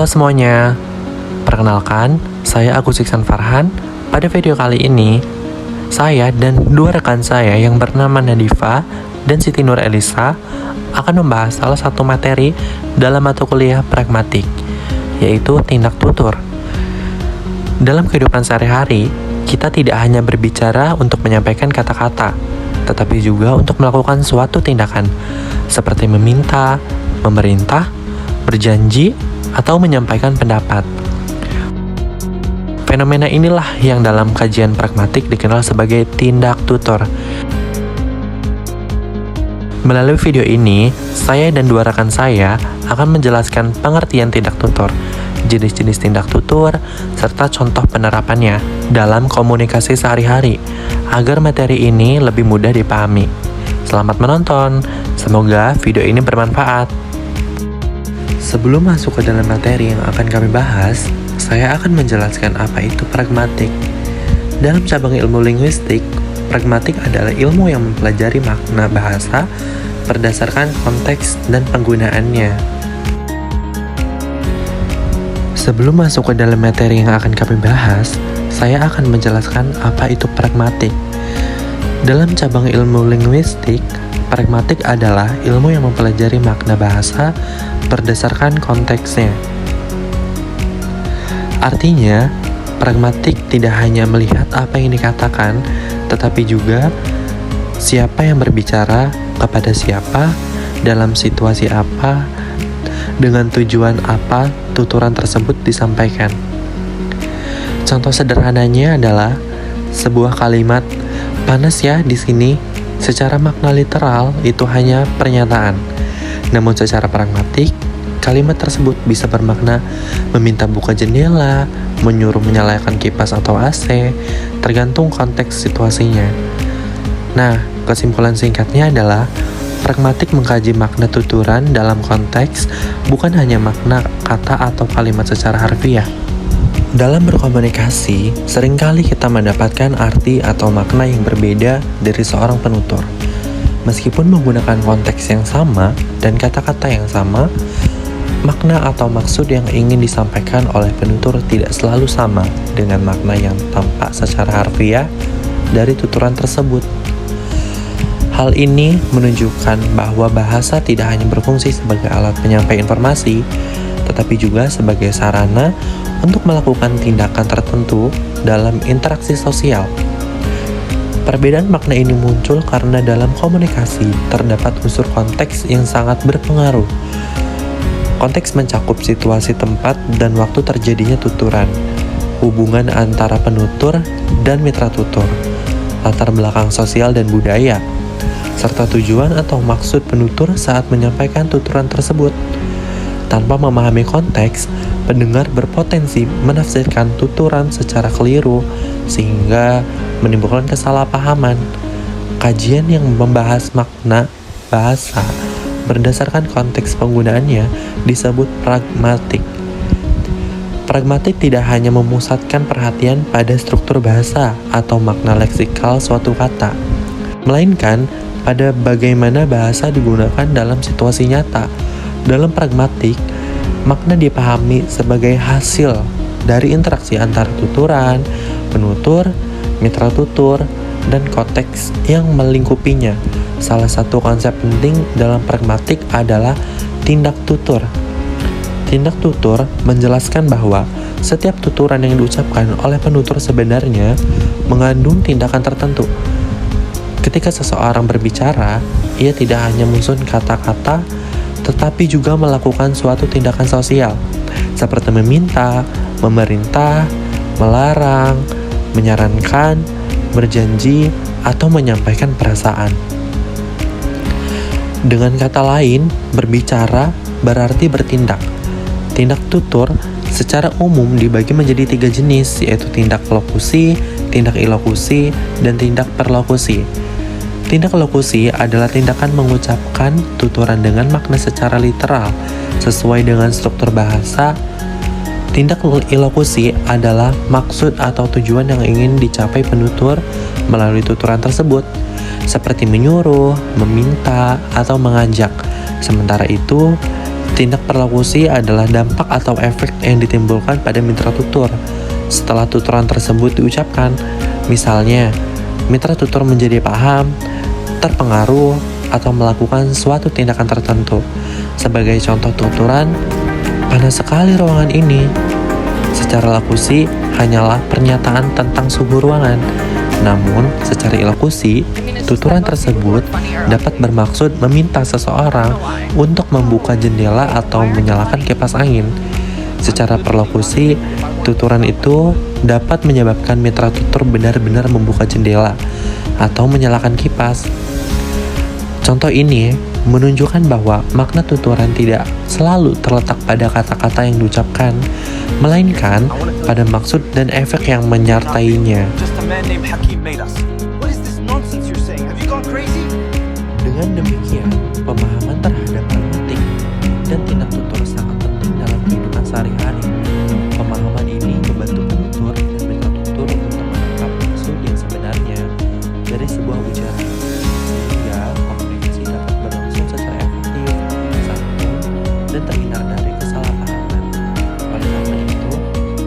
Halo semuanya, perkenalkan, saya Agus Iksan Farhan. Pada video kali ini, saya dan dua rekan saya yang bernama Nadifa dan Siti Nur Elisa akan membahas salah satu materi dalam mata kuliah pragmatik, yaitu tindak tutur. Dalam kehidupan sehari-hari, kita tidak hanya berbicara untuk menyampaikan kata-kata, tetapi juga untuk melakukan suatu tindakan, seperti meminta, memerintah, berjanji, atau menyampaikan pendapat. Fenomena inilah yang dalam kajian pragmatik dikenal sebagai tindak tutur. Melalui video ini, saya dan dua rekan saya akan menjelaskan pengertian tindak tutur, jenis-jenis tindak tutur, serta contoh penerapannya dalam komunikasi sehari-hari, agar materi ini lebih mudah dipahami. Selamat menonton, semoga video ini bermanfaat. Sebelum masuk ke dalam materi yang akan kami bahas, saya akan menjelaskan apa itu pragmatik. Dalam cabang ilmu linguistik, pragmatik adalah ilmu yang mempelajari makna bahasa berdasarkan konteks dan penggunaannya. Sebelum masuk ke dalam materi yang akan kami bahas, saya akan menjelaskan apa itu pragmatik. Dalam cabang ilmu linguistik, pragmatik adalah ilmu yang mempelajari makna bahasa berdasarkan konteksnya. Artinya, pragmatik tidak hanya melihat apa yang dikatakan, tetapi juga siapa yang berbicara, kepada siapa, dalam situasi apa, dengan tujuan apa tuturan tersebut disampaikan. Contoh sederhananya adalah sebuah kalimat "panas ya di sini". Secara makna literal itu hanya pernyataan. Namun secara pragmatik, kalimat tersebut bisa bermakna meminta buka jendela, menyuruh menyalakan kipas atau AC, tergantung konteks situasinya. Nah, kesimpulan singkatnya adalah pragmatik mengkaji makna tuturan dalam konteks, bukan hanya makna kata atau kalimat secara harfiah. Dalam berkomunikasi, seringkali kita mendapatkan arti atau makna yang berbeda dari seorang penutur. Meskipun menggunakan konteks yang sama dan kata-kata yang sama, makna atau maksud yang ingin disampaikan oleh penutur tidak selalu sama dengan makna yang tampak secara harfiah dari tuturan tersebut. Hal ini menunjukkan bahwa bahasa tidak hanya berfungsi sebagai alat penyampai informasi, tetapi juga sebagai sarana untuk melakukan tindakan tertentu dalam interaksi sosial. Perbedaan makna ini muncul karena dalam komunikasi terdapat unsur konteks yang sangat berpengaruh. Konteks mencakup situasi tempat dan waktu terjadinya tuturan, hubungan antara penutur dan mitra tutur, latar belakang sosial dan budaya, serta tujuan atau maksud penutur saat menyampaikan tuturan tersebut. Tanpa memahami konteks, pendengar berpotensi menafsirkan tuturan secara keliru sehingga menimbulkan kesalahpahaman. Kajian yang membahas makna bahasa berdasarkan konteks penggunaannya disebut pragmatik. Pragmatik tidak hanya memusatkan perhatian pada struktur bahasa atau makna leksikal suatu kata, melainkan pada bagaimana bahasa digunakan dalam situasi nyata. Dalam pragmatik, makna dipahami sebagai hasil dari interaksi antara tuturan, penutur, mitra tutur, dan konteks yang melingkupinya. Salah satu konsep penting dalam pragmatik adalah tindak tutur. Tindak tutur menjelaskan bahwa setiap tuturan yang diucapkan oleh penutur sebenarnya mengandung tindakan tertentu. Ketika seseorang berbicara, ia tidak hanya menyusun kata-kata, tetapi juga melakukan suatu tindakan sosial, seperti meminta, memerintah, melarang, menyarankan, berjanji, atau menyampaikan perasaan. Dengan kata lain, berbicara berarti bertindak. Tindak tutur secara umum dibagi menjadi 3 jenis, yaitu tindak lokusi, tindak ilokusi, dan tindak perlokusi. Tindak lokusi adalah tindakan mengucapkan tuturan dengan makna secara literal, sesuai dengan struktur bahasa. Tindak ilokusi adalah maksud atau tujuan yang ingin dicapai penutur melalui tuturan tersebut, seperti menyuruh, meminta, atau mengajak. Sementara itu, Tindak perlokusi adalah dampak atau efek yang ditimbulkan pada mitra tutur setelah tuturan tersebut diucapkan. Misalnya, mitra tutur menjadi paham, terpengaruh, atau melakukan suatu tindakan tertentu. Sebagai contoh tuturan, panas sekali ruangan ini. Secara lokusi hanyalah pernyataan tentang suhu ruangan. Namun, secara ilokusi, tuturan tersebut dapat bermaksud meminta seseorang untuk membuka jendela atau menyalakan kipas angin. Secara perlokusi, tuturan itu dapat menyebabkan mitra tutur benar-benar membuka jendela atau menyalakan kipas. Contoh ini menunjukkan bahwa makna tuturan tidak selalu terletak pada kata-kata yang diucapkan, melainkan pada maksud dan efek yang menyertainya. Dengan demikian, pemahaman terhadap pragmatik dan tindak tutur sangat penting dalam kehidupan sehari-hari. Pemahaman ini membantu penutur dan mitra tutur untuk menangkap maksud yang sebenarnya dari sebuah ujaran, sehingga komunikasi dapat berlangsung secara efektif, santun, dan terhindar dari kesalahpahaman. Oleh karena itu,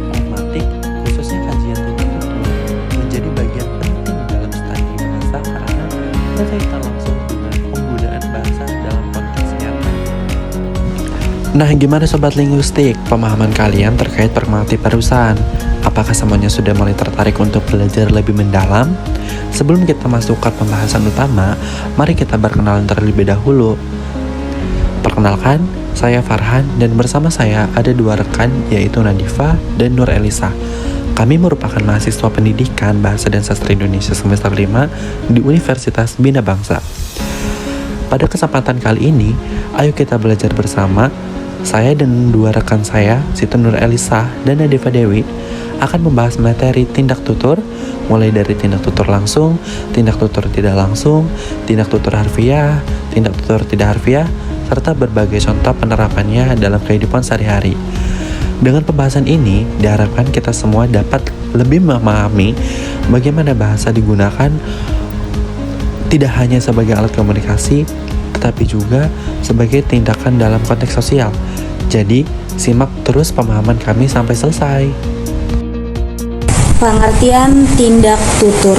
pragmatik, khususnya kajian tindak tutur, menjadi bagian penting dalam studi bahasa karena berkaitan langsung dengan penggunaan bahasa dalam konteks nyata. Nah, gimana sobat linguistik? Pemahaman kalian terkait pragmatik perusahaan? Apakah semuanya sudah mulai tertarik untuk belajar lebih mendalam? Sebelum kita masuk ke pembahasan utama, mari kita berkenalan terlebih dahulu. Perkenalkan, saya Farhan dan bersama saya ada dua rekan, yaitu Nadifa dan Nur Elisa. Kami merupakan mahasiswa pendidikan Bahasa dan Sastra Indonesia semester 5 di Universitas Bina Bangsa. Pada kesempatan kali ini, ayo kita belajar bersama. Saya dan dua rekan saya, Siti Nur Elisa dan Nadifa Dewi, akan membahas materi tindak tutur, mulai dari tindak tutur langsung, tindak tutur tidak langsung, tindak tutur harfiah, tindak tutur tidak harfiah, serta berbagai contoh penerapannya dalam kehidupan sehari-hari. Dengan pembahasan ini, diharapkan kita semua dapat lebih memahami bagaimana bahasa digunakan tidak hanya sebagai alat komunikasi, tetapi juga sebagai tindakan dalam konteks sosial. Jadi, simak terus pemahaman kami sampai selesai. Pengertian tindak tutur.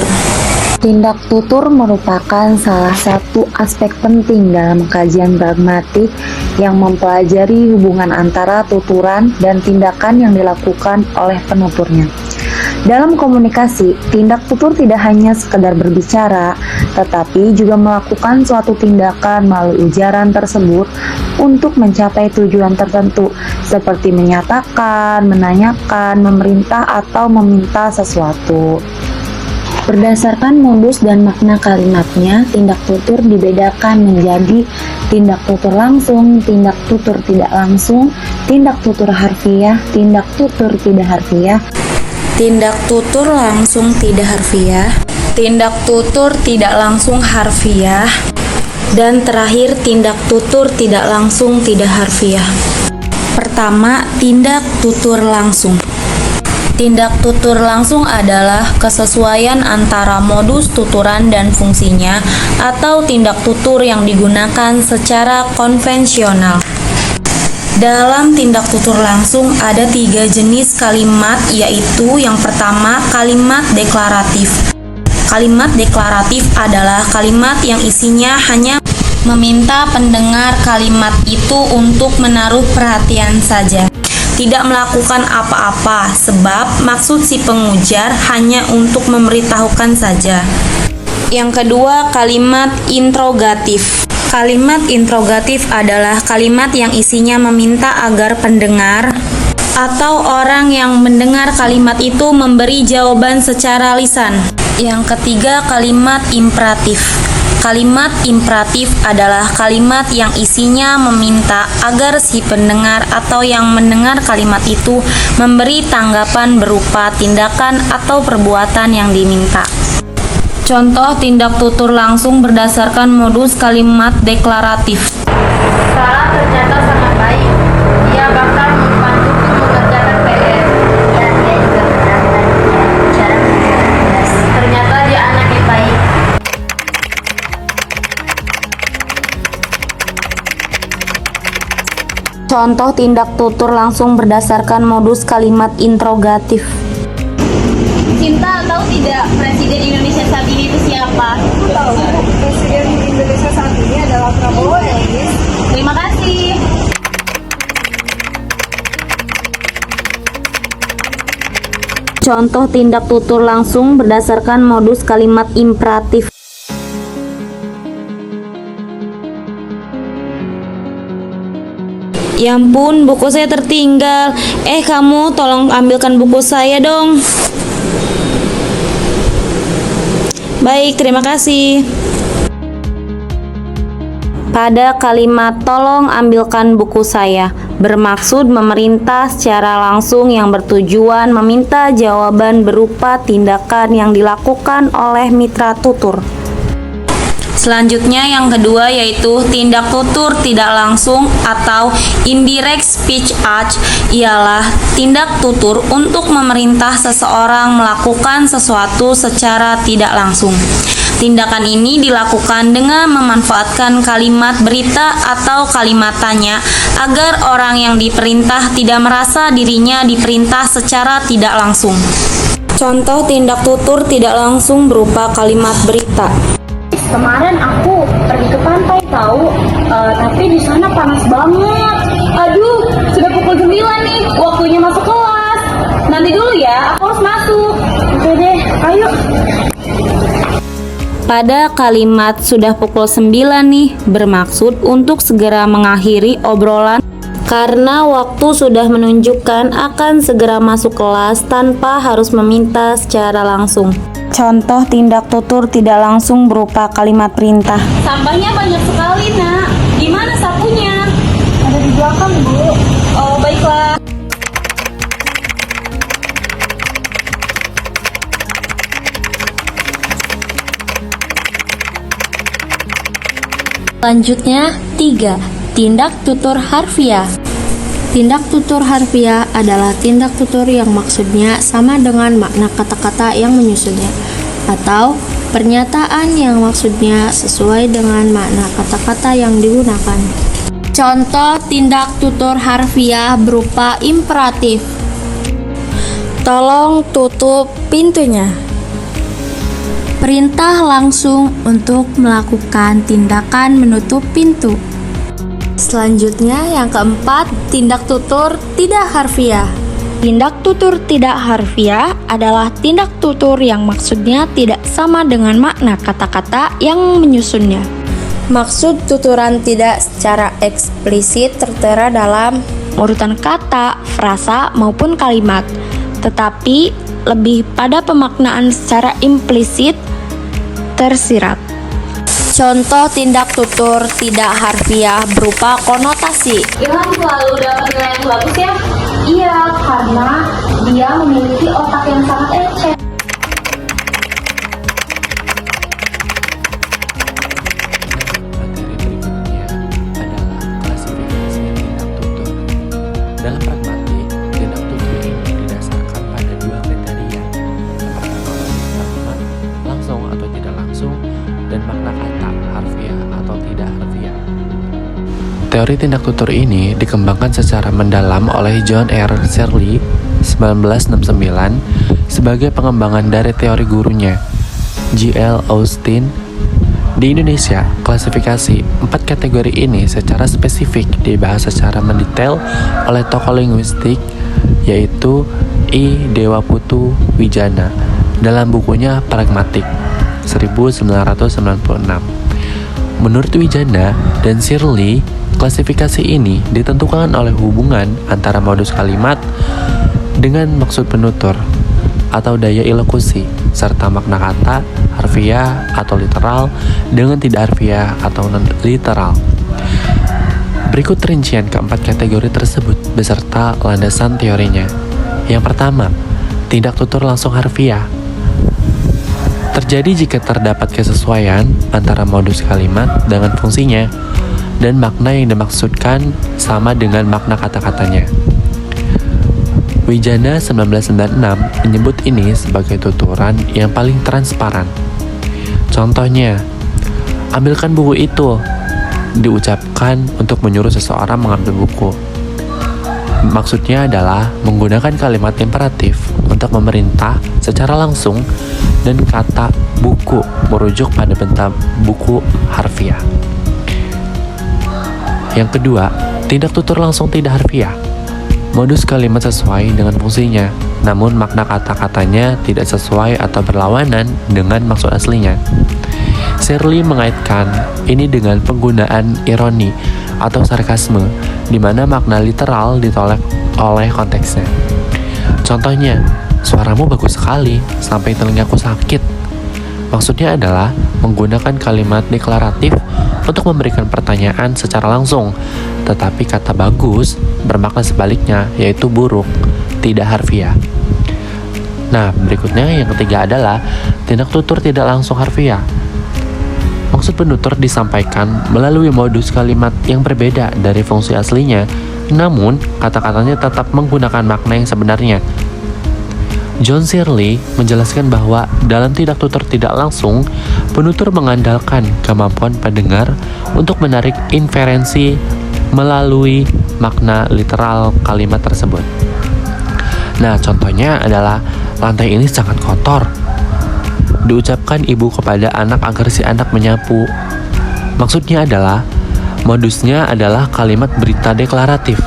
Tindak tutur merupakan salah satu aspek penting dalam kajian pragmatik yang mempelajari hubungan antara tuturan dan tindakan yang dilakukan oleh penuturnya. Dalam komunikasi, tindak tutur tidak hanya sekedar berbicara, tetapi juga melakukan suatu tindakan melalui ujaran tersebut untuk mencapai tujuan tertentu, seperti menyatakan, menanyakan, memerintah, atau meminta sesuatu. Berdasarkan modus dan makna kalimatnya, tindak tutur dibedakan menjadi tindak tutur langsung, tindak tutur tidak langsung, tindak tutur harfiah, tindak tutur tidak harfiah, tindak tutur langsung tidak harfiah, tindak tutur tidak langsung harfiah, dan terakhir tindak tutur tidak langsung tidak harfiah. Pertama, tindak tutur langsung. Tindak tutur langsung adalah kesesuaian antara modus tuturan dan fungsinya atau tindak tutur yang digunakan secara konvensional. Dalam tindak tutur langsung ada 3 jenis kalimat, yaitu yang pertama kalimat deklaratif. Kalimat deklaratif adalah kalimat yang isinya hanya meminta pendengar kalimat itu untuk menaruh perhatian saja, tidak melakukan apa-apa, sebab maksud si pengujar hanya untuk memberitahukan saja. Yang kedua, kalimat interrogatif. Kalimat interrogatif adalah kalimat yang isinya meminta agar pendengar atau orang yang mendengar kalimat itu memberi jawaban secara lisan. Yang ketiga, kalimat imperatif. Kalimat imperatif adalah kalimat yang isinya meminta agar si pendengar atau yang mendengar kalimat itu memberi tanggapan berupa tindakan atau perbuatan yang diminta. Contoh tindak tutur langsung berdasarkan modus kalimat deklaratif. Sarah ternyata sangat baik. Dia bakal membantuku mengerjakan PR. Dan dia juga benar-benar punya cara mengerjakan tugas. Ternyata dia anak yang baik. Contoh tindak tutur langsung berdasarkan modus kalimat interrogatif. Cinta, tahu tidak Presiden Indonesia saat ini itu siapa? Aku tahu Presiden Indonesia saat ini adalah Prabowo Elis. Terima kasih. Contoh tindak tutur langsung berdasarkan modus kalimat imperatif. Ya ampun, buku saya tertinggal. Kamu tolong ambilkan buku saya dong. Baik, terima kasih. Pada kalimat tolong ambilkan buku saya bermaksud memerintah secara langsung yang bertujuan meminta jawaban berupa tindakan yang dilakukan oleh mitra tutur. Selanjutnya yang kedua yaitu tindak tutur tidak langsung atau indirect speech act ialah tindak tutur untuk memerintah seseorang melakukan sesuatu secara tidak langsung. Tindakan ini dilakukan dengan memanfaatkan kalimat berita atau kalimat tanya agar orang yang diperintah tidak merasa dirinya diperintah secara tidak langsung. Contoh tindak tutur tidak langsung berupa kalimat berita. Kemarin aku pergi ke pantai tahu, tapi di sana panas banget. Aduh, sudah pukul 9 nih, waktunya masuk kelas. Nanti dulu ya, aku harus masuk. Oke deh, ayo. Pada kalimat sudah pukul 9 nih bermaksud untuk segera mengakhiri obrolan karena waktu sudah menunjukkan akan segera masuk kelas tanpa harus meminta secara langsung. Contoh tindak tutur tidak langsung berupa kalimat perintah. Sampahnya banyak sekali, Nak. Gimana sapunya? Ada di belakang, Bu. Oh, baiklah. Selanjutnya, 3. Tindak tutur harfiah. Tindak tutur harfiah adalah tindak tutur yang maksudnya sama dengan makna kata-kata yang menyusunnya, atau pernyataan yang maksudnya sesuai dengan makna kata-kata yang digunakan. Contoh tindak tutur harfiah berupa imperatif. Tolong tutup pintunya. Perintah langsung untuk melakukan tindakan menutup pintu. Selanjutnya yang keempat, tindak tutur tidak harfiah. Tindak tutur tidak harfiah adalah tindak tutur yang maksudnya tidak sama dengan makna kata-kata yang menyusunnya. Maksud tuturan tidak secara eksplisit tertera dalam urutan kata, frasa, maupun kalimat, tetapi lebih pada pemaknaan secara implisit tersirat. Contoh tindak tutur tidak harfiah berupa konotasi. Ilham selalu dapat nilai yang bagus ya? Iya, karena dia memiliki otak yang sangat ecek. Materi berikutnya adalah klasifikasi tindak tutur. Dalam pragmatik, tindak tutur ini didasarkan pada dua kriteria. Yang pertama modus kalimat, langsung atau tidak langsung, dan makna kata, harfiah atau tidak harfiah. Teori tindak tutur ini dikembangkan secara mendalam oleh John R. Searle 1969 sebagai pengembangan dari teori gurunya G.L. Austin. Di Indonesia, klasifikasi 4 kategori ini secara spesifik dibahas secara mendetail oleh tokoh linguistik yaitu I. Dewa Putu Wijana dalam bukunya Pragmatik 1996. Menurut Wijana dan Searle, klasifikasi ini ditentukan oleh hubungan antara modus kalimat dengan maksud penutur atau daya ilokusi, serta makna kata, harfiah atau literal dengan tidak harfiah atau non-literal. Berikut rincian keempat kategori tersebut beserta landasan teorinya. Yang pertama, tindak tutur langsung harfiah. Terjadi jika terdapat kesesuaian antara modus kalimat dengan fungsinya dan makna yang dimaksudkan sama dengan makna kata-katanya. Wijana 1996 menyebut ini sebagai tuturan yang paling transparan. Contohnya, ambilkan buku itu, diucapkan untuk menyuruh seseorang mengambil buku. Maksudnya adalah menggunakan kalimat imperatif untuk memerintah secara langsung dan kata buku merujuk pada bentuk buku harfiah. Yang kedua, tindak tutur langsung tidak harfiah. Modus kalimat sesuai dengan fungsinya, namun makna kata-katanya tidak sesuai atau berlawanan dengan maksud aslinya. Shirley mengaitkan ini dengan penggunaan ironi atau sarkasme, di mana makna literal ditolak oleh konteksnya. Contohnya, suaramu bagus sekali, sampai telingaku sakit. Maksudnya adalah menggunakan kalimat deklaratif untuk memberikan pertanyaan secara langsung, tetapi kata bagus bermakna sebaliknya, yaitu buruk, tidak harfiah. Nah, berikutnya yang ketiga adalah tindak tutur tidak langsung harfiah. Maksud penutur disampaikan melalui modus kalimat yang berbeda dari fungsi aslinya, namun kata-katanya tetap menggunakan makna yang sebenarnya. John Shirley menjelaskan bahwa dalam tindak tutur tidak langsung, penutur mengandalkan kemampuan pendengar untuk menarik inferensi melalui makna literal kalimat tersebut. Nah, contohnya adalah lantai ini sangat kotor. Diucapkan ibu kepada anak agar si anak menyapu. Maksudnya adalah, modusnya adalah kalimat berita deklaratif,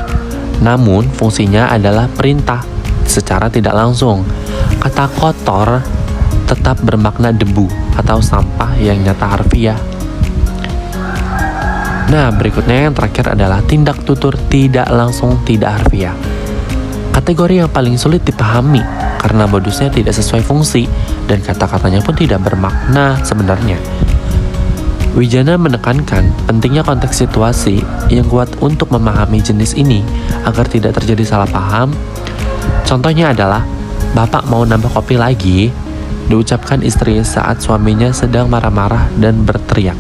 namun fungsinya adalah perintah secara tidak langsung. Kata kotor tetap bermakna debu atau sampah yang nyata harfiah. Nah, berikutnya yang terakhir adalah tindak tutur tidak langsung tidak harfiah. Kategori yang paling sulit dipahami karena modusnya tidak sesuai fungsi dan kata-katanya pun tidak bermakna sebenarnya. Wijana menekankan pentingnya konteks situasi yang kuat untuk memahami jenis ini agar tidak terjadi salah paham. Contohnya adalah, "Bapak mau nambah kopi lagi?" diucapkan istri saat suaminya sedang marah-marah dan berteriak.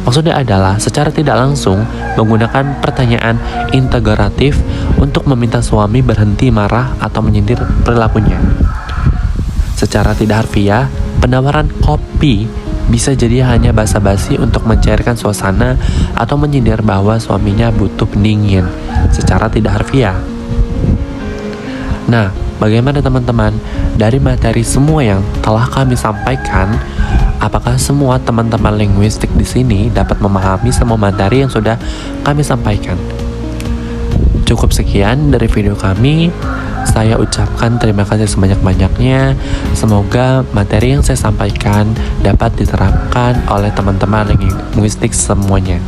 Maksudnya adalah secara tidak langsung menggunakan pertanyaan integratif untuk meminta suami berhenti marah atau menyindir perilakunya. Secara tidak harfiah, penawaran kopi bisa jadi hanya basa-basi untuk mencairkan suasana atau menyindir bahwa suaminya butuh pendingin secara tidak harfiah. Nah, bagaimana teman-teman? Dari materi semua yang telah kami sampaikan, apakah semua teman-teman linguistik di sini dapat memahami semua materi yang sudah kami sampaikan? Cukup sekian dari video kami. Saya ucapkan terima kasih sebanyak-banyaknya. Semoga materi yang saya sampaikan dapat diterapkan oleh teman-teman linguistik semuanya.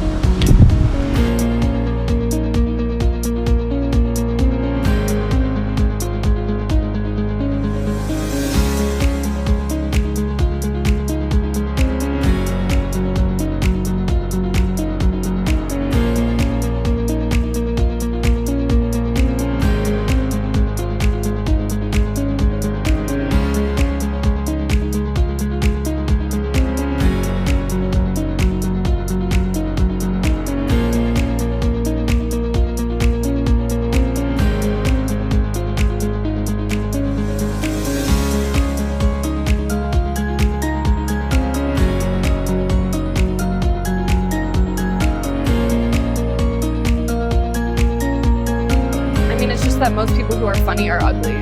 That most people who are funny are ugly.